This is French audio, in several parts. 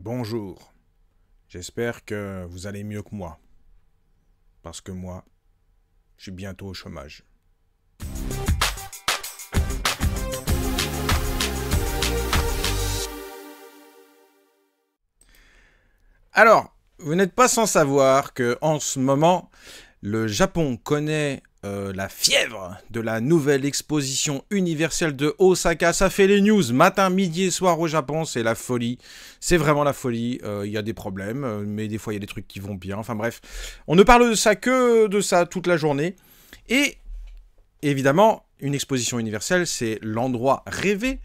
Bonjour, j'espère que vous allez mieux que moi, parce que moi, je suis bientôt au chômage. Alors, vous n'êtes pas sans savoir que en ce moment, le Japon connaît la fièvre de la nouvelle exposition universelle de Osaka. Ça fait les news matin, midi et soir au Japon, c'est la folie. C'est vraiment la folie. Il y a des problèmes, mais des fois il y a des trucs qui vont bien. Enfin bref, on ne parle de ça que de ça toute la journée. Et évidemment, une exposition universelle, c'est l'endroit rêvé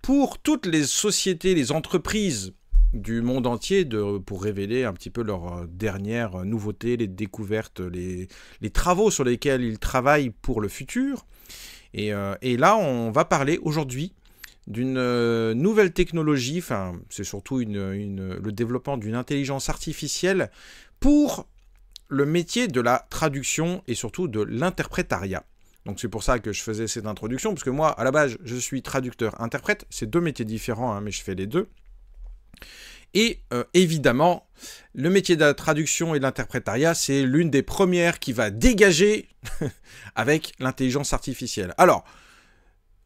pour toutes les sociétés, les entreprises du monde entier pour révéler un petit peu leurs dernières nouveautés, les découvertes, les travaux sur lesquels ils travaillent pour le futur. Et là, on va parler aujourd'hui d'une nouvelle technologie, enfin, c'est surtout le développement d'une intelligence artificielle pour le métier de la traduction et surtout de l'interprétariat. Donc c'est pour ça que je faisais cette introduction, parce que moi, à la base, je suis traducteur-interprète. C'est deux métiers différents, hein, mais je fais les deux. Et évidemment, le métier de la traduction et de l'interprétariat, c'est l'une des premières qui va dégager avec l'intelligence artificielle. Alors,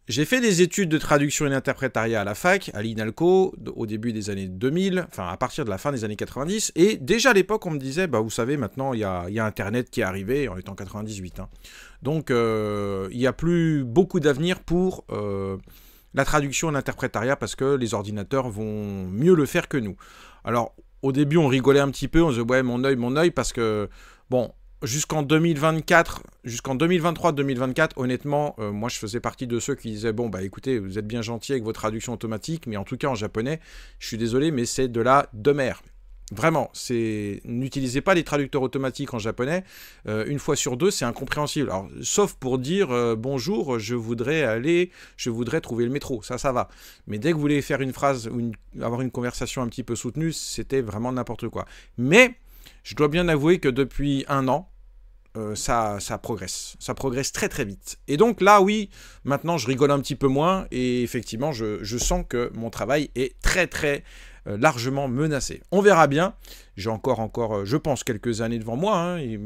j'ai fait des études de traduction et d'interprétariat à la fac, à l'INALCO, au début des années 2000, enfin à partir de la fin des années 90, et déjà à l'époque, on me disait, bah vous savez, maintenant, il y a Internet qui est arrivé, on est en 98, hein. Donc, il n'y a plus beaucoup d'avenir pour la traduction et l'interprétariat parce que les ordinateurs vont mieux le faire que nous. Alors, au début, on rigolait un petit peu, on se disait, ouais, mon œil, parce que, bon, jusqu'en 2024, jusqu'en 2023-2024, honnêtement, moi, je faisais partie de ceux qui disaient, bon, bah écoutez, vous êtes bien gentil avec vos traductions automatiques, mais en tout cas, en japonais, je suis désolé, mais c'est de la demeure. Vraiment, n'utilisez pas les traducteurs automatiques en japonais. Une fois sur deux, c'est incompréhensible. Alors, sauf pour dire bonjour, je voudrais trouver le métro. Ça va. Mais dès que vous voulez faire une phrase ou avoir une conversation un petit peu soutenue, c'était vraiment n'importe quoi. Mais je dois bien avouer que depuis un an, ça progresse. Ça progresse très très vite. Et donc là, oui, maintenant, je rigole un petit peu moins. Et effectivement, je sens que mon travail est très très largement menacé. On verra bien. J'ai encore, je pense, quelques années devant moi. Hein, et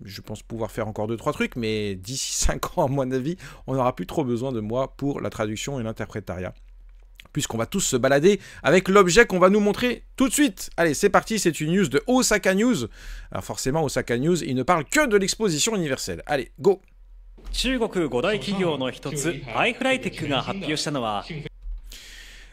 je pense pouvoir faire encore 2-3 trucs. Mais d'ici 5 ans, à mon avis, on n'aura plus trop besoin de moi pour la traduction et l'interprétariat. Puisqu'on va tous se balader avec l'objet qu'on va nous montrer tout de suite. Allez, c'est parti, c'est une news de Osaka News. Alors forcément, Osaka News, il ne parle que de l'exposition universelle. Allez, go!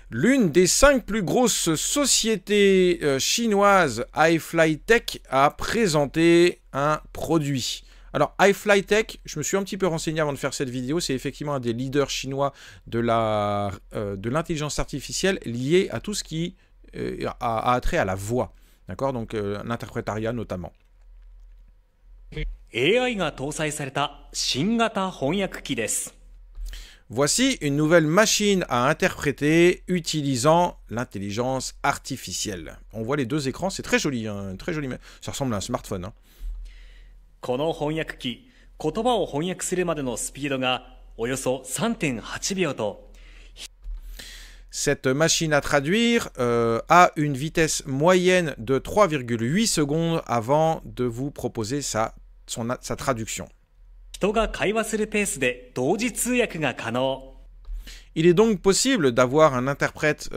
L'une des 5 plus grosses sociétés chinoises, iFlyTek, a présenté un produit. Alors, iFlyTek, je me suis un petit peu renseigné avant de faire cette vidéo, c'est effectivement un des leaders chinois de l'intelligence artificielle liée à tout ce qui a trait à la voix. D'accord? Donc, l'interprétariat notamment. Voici une nouvelle machine à interpréter utilisant l'intelligence artificielle. On voit les deux écrans, c'est très joli, hein, très joli. Ça ressemble à un smartphone. Hein. Cette machine à traduire a une vitesse moyenne de 3,8 secondes avant de vous proposer sa traduction. Il est donc possible d'avoir un interprète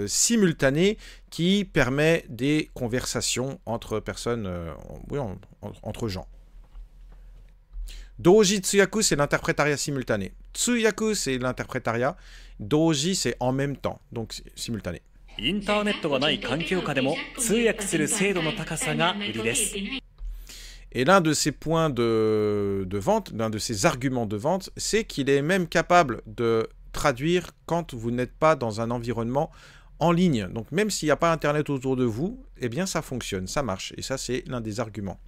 simultané qui permet des conversations entre personnes, entre gens. Doji Tsuyaku, c'est l'interprétariat simultané. Tsuyaku, c'est l'interprétariat. Doji, c'est en même temps, donc simultané. Et l'un de ses points de vente, l'un de ses arguments de vente, c'est qu'il est même capable de traduire quand vous n'êtes pas dans un environnement en ligne. Donc même s'il n'y a pas Internet autour de vous, eh bien ça fonctionne, ça marche. Et ça, c'est l'un des arguments.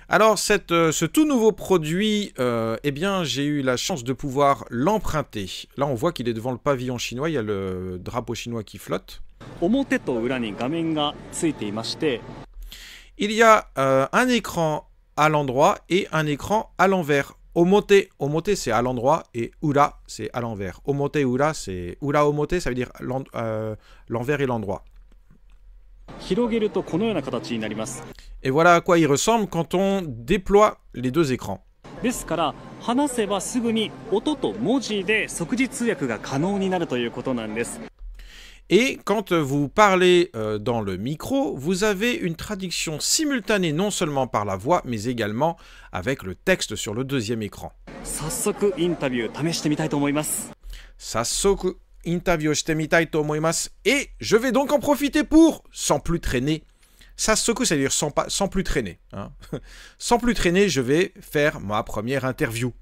Alors, ce tout nouveau produit, eh bien, j'ai eu la chance de pouvoir l'emprunter. Là, on voit qu'il est devant le pavillon chinois, il y a le drapeau chinois qui flotte. Il y a un écran à l'endroit et un écran à l'envers. Omote, omote c'est à l'endroit et ura c'est à l'envers. Omote ura c'est ura omote, ça veut dire l'envers et l'endroit. Et voilà à quoi il ressemble quand on déploie les deux écrans. Et quand vous parlez dans le micro, vous avez une traduction simultanée non seulement par la voix, mais également avec le texte sur le deuxième écran. Sassoku interview shite mitai to omoimasu. Et je vais donc en profiter pour, sans plus traîner, Sassoku, c'est-à-dire sans plus traîner. Hein. Sans plus traîner, je vais faire ma première interview.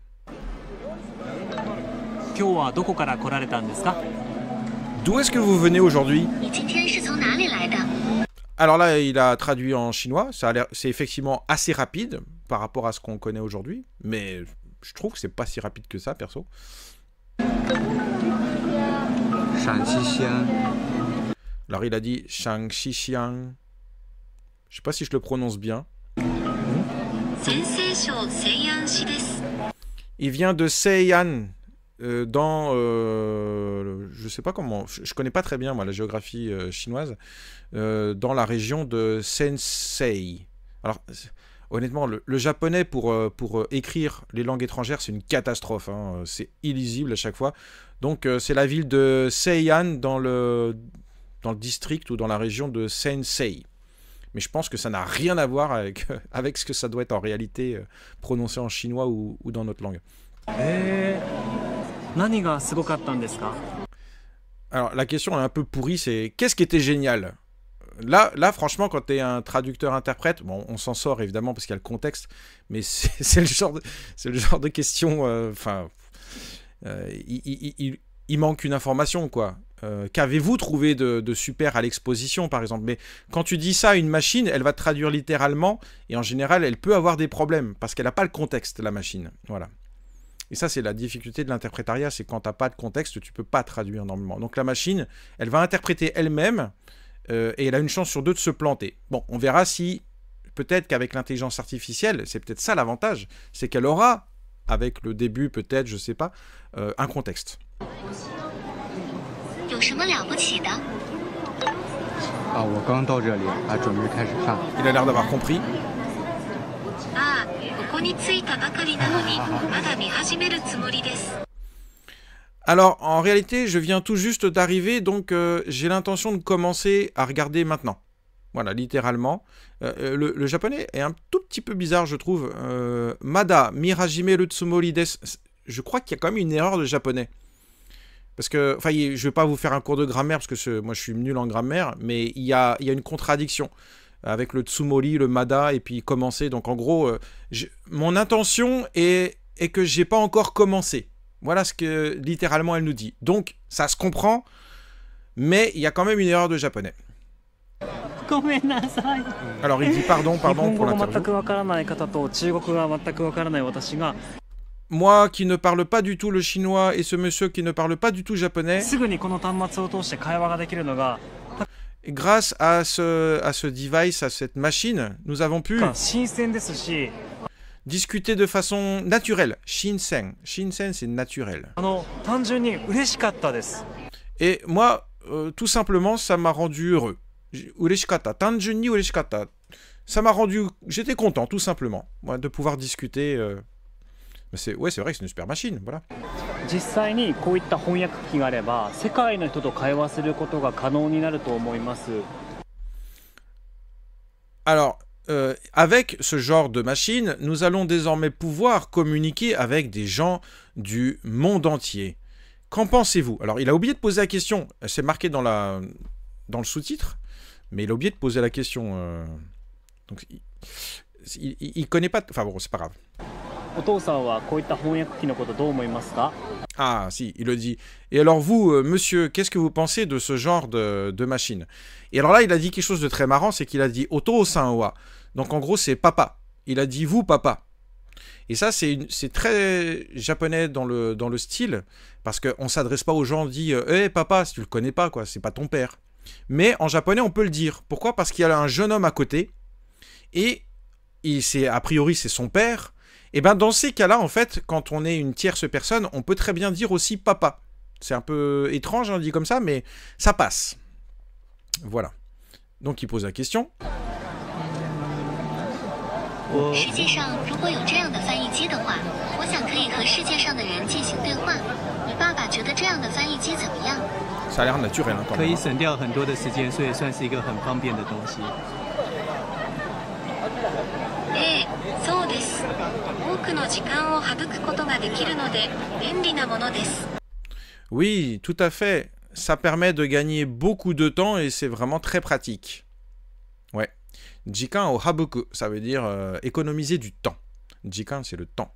D'où est-ce que vous venez aujourd'hui? Alors là, il a traduit en chinois. C'est effectivement assez rapide par rapport à ce qu'on connaît aujourd'hui. Mais je trouve que c'est pas si rapide que ça, perso. Alors il a dit Shangxixiang. Je sais pas si je le prononce bien. Il vient de Seiyan. Dans, je sais pas comment, je connais pas très bien moi la géographie chinoise, dans la région de Sensei. Alors honnêtement, le japonais pour écrire les langues étrangères, c'est une catastrophe, hein. C'est illisible à chaque fois. Donc c'est la ville de Seiyan dans le district ou dans la région de Sensei. Mais je pense que ça n'a rien à voir avec ce que ça doit être en réalité prononcé en chinois ou dans notre langue. Alors la question est un peu pourrie, c'est qu'est-ce qui était génial? Là franchement, quand tu es un traducteur-interprète, bon, on s'en sort évidemment parce qu'il y a le contexte, mais c'est le genre de question, il manque une information, quoi. Qu'avez-vous trouvé de super à l'exposition, par exemple? Mais quand tu dis ça à une machine, elle va te traduire littéralement, et en général, elle peut avoir des problèmes, parce qu'elle n'a pas le contexte, la machine. Voilà. Et ça, c'est la difficulté de l'interprétariat, c'est quand tu n'as pas de contexte, tu ne peux pas traduire normalement. Donc la machine, elle va interpréter elle-même, et elle a une chance sur deux de se planter. Bon, on verra si, peut-être qu'avec l'intelligence artificielle, c'est peut-être ça l'avantage, c'est qu'elle aura, avec le début peut-être, je sais pas, un contexte. Il a l'air d'avoir compris. Alors, en réalité, je viens tout juste d'arriver, donc j'ai l'intention de commencer à regarder maintenant. Voilà, littéralement. Le japonais est un tout petit peu bizarre, je trouve. Mada, mihajimeru tsumori desu. Je crois qu'il y a quand même une erreur de japonais. Parce que, enfin, je ne vais pas vous faire un cours de grammaire, parce que moi je suis nul en grammaire, mais il y a une contradiction avec le tsumori, le mada, et puis commencer. Donc en gros, mon intention est que j'ai pas encore commencé. Voilà ce que littéralement elle nous dit. Donc ça se comprend, mais il y a quand même une erreur de japonais. Alors il dit pardon pour l'interview. Moi qui ne parle pas du tout le chinois et ce monsieur qui ne parle pas du tout japonais, grâce à ce device, à cette machine, nous avons pu discuter de façon naturelle. Shinsen. Shinsen, c'est naturel. Et moi, tout simplement, ça m'a rendu heureux. Ureshikata. Tanjun ni ureshikata. Ça m'a rendu... J'étais content, tout simplement, moi, de pouvoir discuter... c'est vrai que c'est une super machine, voilà. Alors, avec ce genre de machine, nous allons désormais pouvoir communiquer avec des gens du monde entier. Qu'en pensez-vous? Alors, il a oublié de poser la question. C'est marqué dans le sous-titre, mais il a oublié de poser la question. Donc, il connaît pas... Enfin bon, c'est pas grave. Ah, si, il le dit. Et alors vous, monsieur, qu'est-ce que vous pensez de ce genre de machine? Et alors là, il a dit quelque chose de très marrant, c'est qu'il a dit Oto-san wa. Donc en gros, c'est papa. Il a dit vous, papa. Et ça, c'est très japonais dans le style, parce qu'on ne s'adresse pas aux gens, on dit hey, papa, si tu le connais pas, quoi, c'est pas ton père. Mais en japonais, on peut le dire. Pourquoi? Parce qu'il y a un jeune homme à côté, et a priori, c'est son père. Et ben dans ces cas-là, en fait, quand on est une tierce personne, on peut très bien dire aussi papa. C'est un peu étrange, on dit comme ça, mais ça passe. Voilà. Donc il pose la question. Ça a l'air naturel hein, quand même. Oui, tout à fait. Ça permet de gagner beaucoup de temps et c'est vraiment très pratique. Ouais. Jikan o habuku, ça veut dire économiser du temps. Jikan, c'est le temps.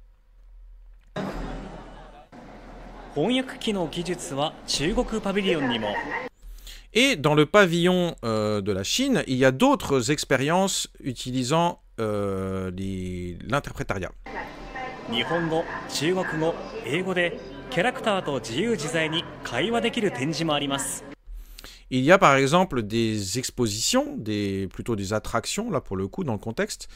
Et dans le pavillon de la Chine, il y a d'autres expériences utilisant l'interprétariat. Il y a par exemple des expositions, plutôt des attractions, là pour le coup, dans le contexte,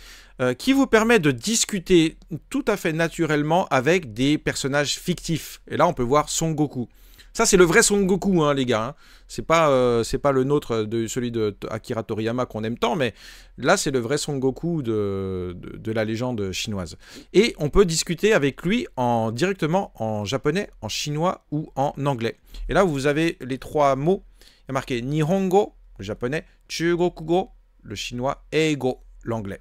qui vous permettent de discuter tout à fait naturellement avec des personnages fictifs. Et là, on peut voir Son Goku. Ça, c'est le vrai Son Goku, hein, les gars. Hein. C'est pas le nôtre, celui de Akira Toriyama qu'on aime tant, mais là, c'est le vrai Son Goku de la légende chinoise. Et on peut discuter avec lui directement en japonais, en chinois ou en anglais. Et là, vous avez les trois mots. Il y a marqué Nihongo, le japonais, Chugokugo, le chinois, Eigo, l'anglais.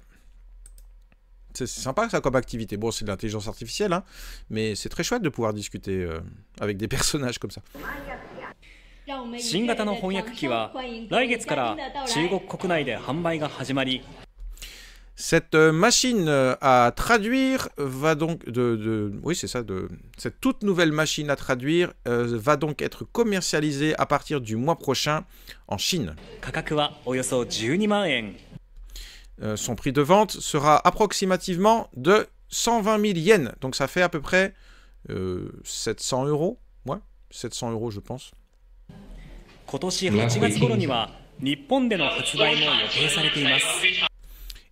C'est sympa ça comme activité. Bon, c'est de l'intelligence artificielle, hein, mais c'est très chouette de pouvoir discuter avec des personnages comme ça. Cette machine à traduire va donc oui c'est ça, cette toute nouvelle machine à traduire va donc être commercialisée à partir du mois prochain en Chine. Son prix de vente sera approximativement de 120 000 yens, donc ça fait à peu près 700 euros, ouais, 700 euros je pense.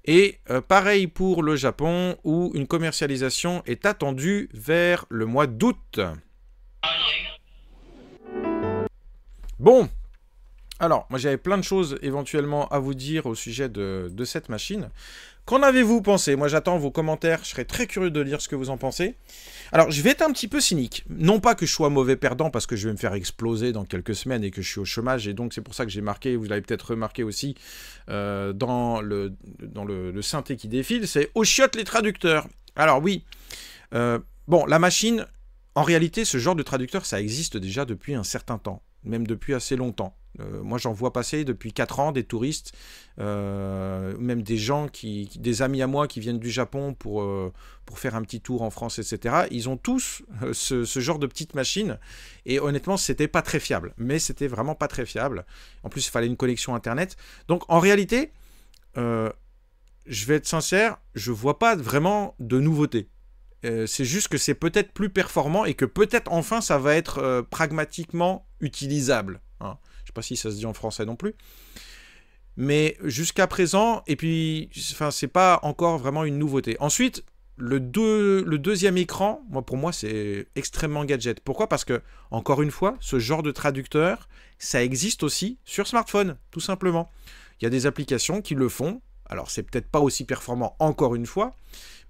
Et pareil pour le Japon, où une commercialisation est attendue vers le mois d'août. Bon, alors, moi j'avais plein de choses éventuellement à vous dire au sujet de cette machine. Qu'en avez-vous pensé? Moi j'attends vos commentaires, je serais très curieux de lire ce que vous en pensez. Alors je vais être un petit peu cynique, non pas que je sois mauvais perdant parce que je vais me faire exploser dans quelques semaines et que je suis au chômage, et donc c'est pour ça que j'ai marqué, vous l'avez peut-être remarqué aussi dans le synthé qui défile, c'est « Aux chiottes les traducteurs ». Alors oui, bon la machine, en réalité ce genre de traducteur ça existe déjà depuis un certain temps, même depuis assez longtemps. Moi j'en vois passer depuis 4 ans des touristes, même des gens, des amis à moi qui viennent du Japon pour faire un petit tour en France, etc. Ils ont tous ce genre de petite machine, et honnêtement c'était pas très fiable, mais c'était vraiment pas très fiable. En plus il fallait une connexion internet, donc en réalité, je vais être sincère, je vois pas vraiment de nouveauté. C'est juste que c'est peut-être plus performant et que peut-être enfin ça va être pragmatiquement utilisable. Hein. Je sais pas si ça se dit en français non plus. Mais jusqu'à présent, et puis, enfin, c'est pas encore vraiment une nouveauté. Ensuite, le deuxième écran, pour moi, c'est extrêmement gadget. Pourquoi? Parce que, encore une fois, ce genre de traducteur, ça existe aussi sur smartphone, tout simplement. Il y a des applications qui le font. Alors, c'est peut-être pas aussi performant, encore une fois,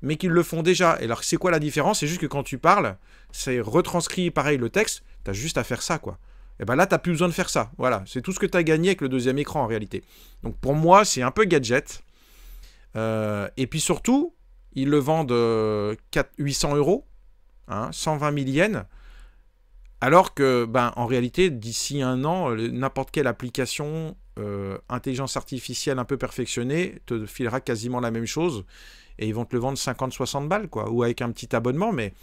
mais qui le font déjà. Et alors, c'est quoi la différence? C'est juste que quand tu parles, c'est retranscrit, pareil, le texte, tu as juste à faire ça, quoi. Et bien là, tu n'as plus besoin de faire ça. Voilà, c'est tout ce que tu as gagné avec le deuxième écran, en réalité. Donc, pour moi, c'est un peu gadget. Et puis surtout, ils le vendent 800 euros, hein, 120 000 yens. Alors que, en réalité, d'ici un an, n'importe quelle application intelligence artificielle un peu perfectionnée te filera quasiment la même chose. Et ils vont te le vendre 50-60 balles, quoi. Ou avec un petit abonnement, mais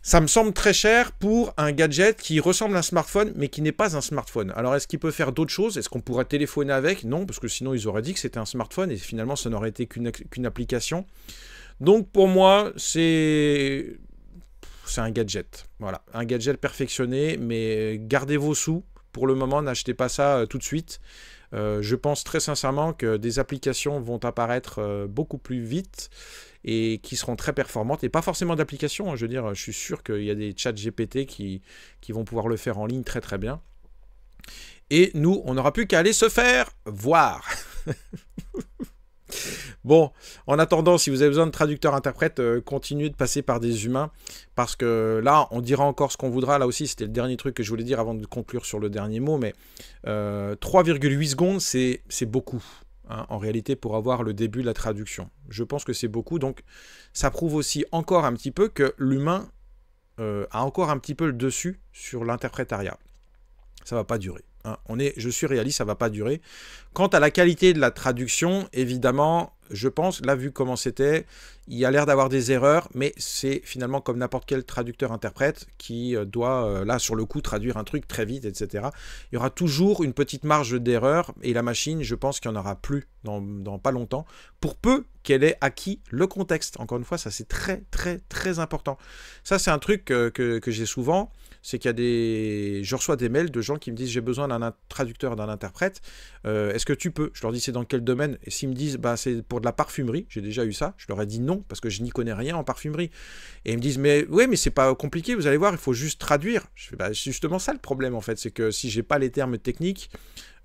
ça me semble très cher pour un gadget qui ressemble à un smartphone, mais qui n'est pas un smartphone. Alors, est-ce qu'il peut faire d'autres choses? Est-ce qu'on pourrait téléphoner avec? Non, parce que sinon, ils auraient dit que c'était un smartphone, et finalement, ça n'aurait été qu'une application. Donc, pour moi, c'est un gadget. Voilà, un gadget perfectionné, mais gardez vos sous. Pour le moment, n'achetez pas ça tout de suite. Je pense très sincèrement que des applications vont apparaître beaucoup plus vite et qui seront très performantes. Et pas forcément d'applications, hein, je veux dire, je suis sûr qu'il y a des chats GPT qui vont pouvoir le faire en ligne très très bien. Et nous, on n'aura plus qu'à aller se faire voir. Bon, en attendant, si vous avez besoin de traducteurs-interprètes, continuez de passer par des humains, parce que là, on dira encore ce qu'on voudra. Là aussi, c'était le dernier truc que je voulais dire avant de conclure sur le dernier mot, mais 3,8 secondes, c'est beaucoup, hein, en réalité, pour avoir le début de la traduction. Je pense que c'est beaucoup, donc ça prouve aussi encore un petit peu que l'humain a encore un petit peu le dessus sur l'interprétariat. Ça va pas durer. Hein. Je suis réaliste, ça va pas durer. Quant à la qualité de la traduction, évidemment, je pense, là, vu comment c'était, il y a l'air d'avoir des erreurs, mais c'est finalement comme n'importe quel traducteur-interprète qui doit, là, sur le coup, traduire un truc très vite, etc. Il y aura toujours une petite marge d'erreur, et la machine, je pense qu'il n'y en aura plus dans pas longtemps, pour peu qu'elle ait acquis le contexte. Encore une fois, ça, c'est très, très, très important. Ça, c'est un truc que j'ai souvent, c'est qu'il y a je reçois des mails de gens qui me disent « J'ai besoin d'un traducteur, d'un interprète, est-ce que tu peux ?» Je leur dis « C'est dans quel domaine ?» Et s'ils me disent bah, « C'est pour de la parfumerie », j'ai déjà eu ça, je leur ai dit non, parce que je n'y connais rien en parfumerie. Et ils me disent « Mais oui, mais c'est pas compliqué, vous allez voir, il faut juste traduire. » Je fais bah, c'est justement ça le problème en fait, c'est que si j'ai pas les termes techniques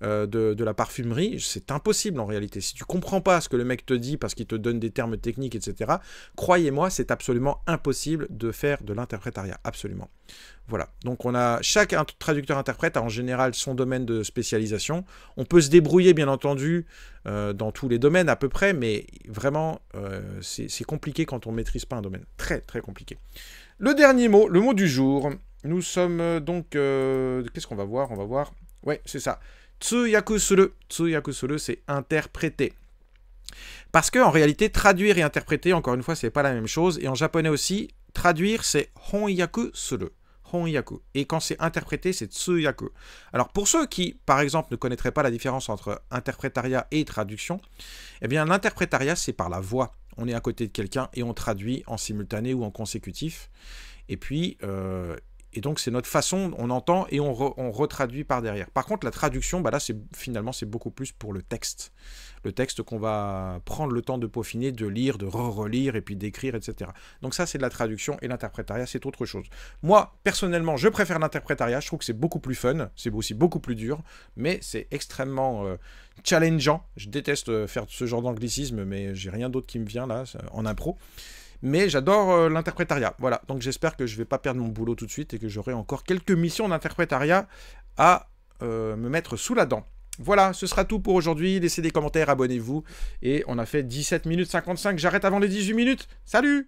de la parfumerie, c'est impossible en réalité. Si tu comprends pas ce que le mec te dit parce qu'il te donne des termes techniques, etc., croyez-moi, c'est absolument impossible de faire de l'interprétariat, absolument. Voilà, donc chaque traducteur-interprète a en général son domaine de spécialisation. On peut se débrouiller, bien entendu, dans tous les domaines à peu près, mais vraiment, c'est compliqué quand on ne maîtrise pas un domaine. Très, très compliqué. Le dernier mot, le mot du jour. Nous sommes donc... qu'est-ce qu'on va voir? On va voir... Ouais, c'est ça. Tsuyaku suru. Tsuyaku suru, c'est interpréter. Parce qu'en réalité, traduire et interpréter, encore une fois, c'est pas la même chose. Et en japonais aussi, traduire, c'est honyaku suru. Honyaku. Et quand c'est interprété, c'est tsuyaku. Alors pour ceux qui, par exemple, ne connaîtraient pas la différence entre interprétariat et traduction, eh bien l'interprétariat, c'est par la voix. On est à côté de quelqu'un et on traduit en simultané ou en consécutif. Et puis... et donc, c'est notre façon, on entend et on retraduit par derrière. Par contre, la traduction, bah là, finalement, c'est beaucoup plus pour le texte. Le texte qu'on va prendre le temps de peaufiner, de lire, de relire et puis d'écrire, etc. Donc ça, c'est de la traduction et l'interprétariat, c'est autre chose. Moi, personnellement, je préfère l'interprétariat. Je trouve que c'est beaucoup plus fun. C'est aussi beaucoup plus dur, mais c'est extrêmement challengeant. Je déteste faire ce genre d'anglicisme, mais j'ai rien d'autre qui me vient là, en impro. Mais j'adore l'interprétariat. Voilà, donc j'espère que je ne vais pas perdre mon boulot tout de suite et que j'aurai encore quelques missions d'interprétariat à me mettre sous la dent. Voilà, ce sera tout pour aujourd'hui. Laissez des commentaires, abonnez-vous. Et on a fait 17 minutes 55. J'arrête avant les 18 minutes. Salut!